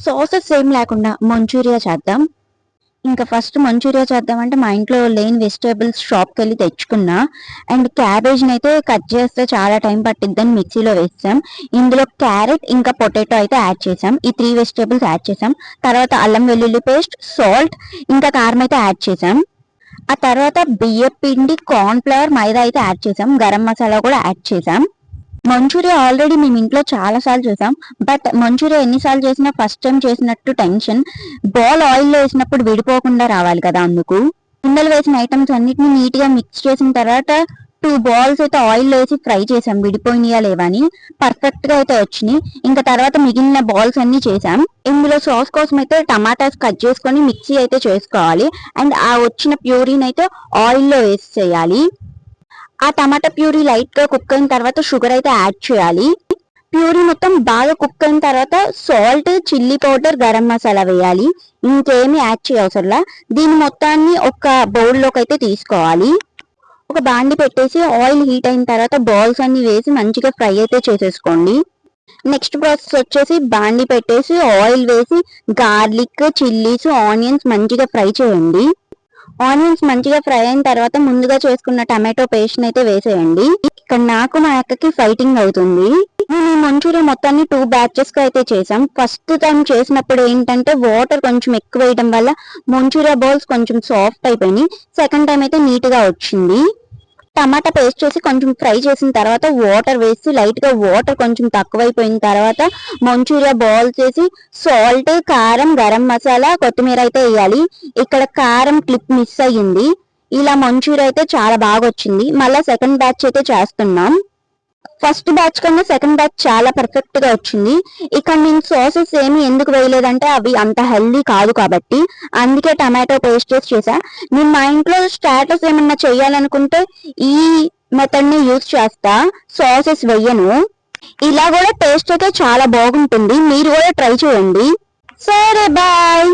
Sauces ఏం లేకుండా Manchuria చేద్దాం. ఇంకా ఫస్ట్ మంచూరియా చేద్దామంటే మా ఇంట్లో లేని వెజిటేబుల్స్ షాప్కి వెళ్ళి తెచ్చుకున్నా. అండ్ క్యాబేజ్ని అయితే కట్ చేస్తే చాలా టైం పట్టిద్దని మిక్సీలో వేసాం. ఇందులో క్యారెట్ ఇంకా పొటాటో అయితే యాడ్ చేసాం. ఈ 3 వెజిటేబుల్స్ యాడ్ చేసాం. తర్వాత అల్లం వెల్లుల్లి పేస్ట్, సాల్ట్ ఇంకా కారం అయితే యాడ్ చేసాం. ఆ తర్వాత బియ్యం పిండి, కార్న్ ఫ్లవర్, మైదా అయితే యాడ్ చేసాం. గరం మసాలా కూడా యాడ్ చేసాం. మంచూరియా ఆల్రెడీ మేము ఇంట్లో చాలా సార్లు చేసాం. బట్ మంచూరియా ఎన్నిసార్లు చేసినా ఫస్ట్ టైం చేసినట్టు టెన్షన్. బాల్ ఆయిల్లో వేసినప్పుడు విడిపోకుండా రావాలి కదా, అందుకు కుండలు వేసిన ఐటమ్స్ అన్నిటిని నీట్ గా మిక్స్ చేసిన తర్వాత 2 బాల్స్ అయితే ఆయిల్ వేసి ఫ్రై చేసాం. విడిపోయినాయా లేవా అని పర్ఫెక్ట్ గా అయితే వచ్చినాయి. ఇంకా తర్వాత మిగిలిన బాల్స్ అన్ని చేసాం. ఇందులో సాస్ కోసం అయితే టమాటాస్ కట్ చేసుకొని మిక్సీ అయితే చేసుకోవాలి. అండ్ ఆ వచ్చిన ప్యూరీని అయితే ఆయిల్లో వేసి చేయాలి. ఆ టమాటా ప్యూరీ లైట్ గా కుక్ అయిన తర్వాత షుగర్ అయితే యాడ్ చేయాలి. ప్యూరీ మొత్తం బాగా కుక్ అయిన తర్వాత salt, chilli powder, garam masala వేయాలి. ఇంకేమి యాడ్ చేయవసరంలా. దీని మొత్తాన్ని ఒక బౌల్లోకి అయితే తీసుకోవాలి. ఒక బాండి పెట్టేసి ఆయిల్ హీట్ అయిన తర్వాత బాల్స్ అన్ని వేసి మంచిగా ఫ్రై అయితే చేసేసుకోండి. నెక్స్ట్ ప్రాసెస్ వచ్చేసి బాండి పెట్టేసి ఆయిల్ వేసి గార్లిక్, చిల్లీస్, ఆనియన్స్ మంచిగా ఫ్రై చేయండి. ఆనియన్స్ మంచిగా ఫ్రై అయిన తర్వాత ముందుగా చేసుకున్న టమాటో పేస్ట్ అయితే వేసేయండి. ఇక్కడ నాకు మా అక్కకి ఫైటింగ్ అవుతుంది. మేము ఈ మంచూరియా మొత్తాన్ని 2 బ్యాచెస్ గా అయితే చేసాం. ఫస్ట్ టైం చేసినప్పుడు ఏంటంటే వాటర్ కొంచెం ఎక్కువ వేయడం వల్ల మంచూరియా బాల్స్ కొంచెం సాఫ్ట్ అయిపోయినాయి. సెకండ్ టైం అయితే నీట్ గా వచ్చింది. టమాటా పేస్ట్ చేసి కొంచెం ఫ్రై చేసిన తర్వాత వాటర్ వేసి లైట్ గా వాటర్ కొంచెం తక్కువైపోయిన తర్వాత మంచూరియా బాల్స్ వేసి సాల్ట్, కారం, గరం మసాలా, కొత్తిమీర అయితే వేయాలి. ఇక్కడ కారం క్లిప్ మిస్ అయ్యింది. ఇలా మంచూరియా అయితే చాలా బాగా వచ్చింది. మళ్ళీ సెకండ్ బ్యాచ్ అయితే చేస్తున్నాం. ఫస్ట్ బ్యాచ్ కన్నా సెకండ్ బ్యాచ్ చాలా పర్ఫెక్ట్ గా వచ్చింది. ఇక్కడ నేను సాసెస్ ఏమి ఎందుకు వేయలేదంటే అవి అంత హెల్దీ కాదు కాబట్టి, అందుకే టమాటో పేస్ట్ చేసా. నేను మా ఇంట్లో స్టాటస్ ఏమన్నా చేయాలనుకుంటే ఈ మెథడ్ ని యూజ్ చేస్తా, సాసెస్ వేయను. ఇలా కూడా టేస్ట్ అయితే చాలా బాగుంటుంది. మీరు కూడా ట్రై చేయండి. సరే బాయ్.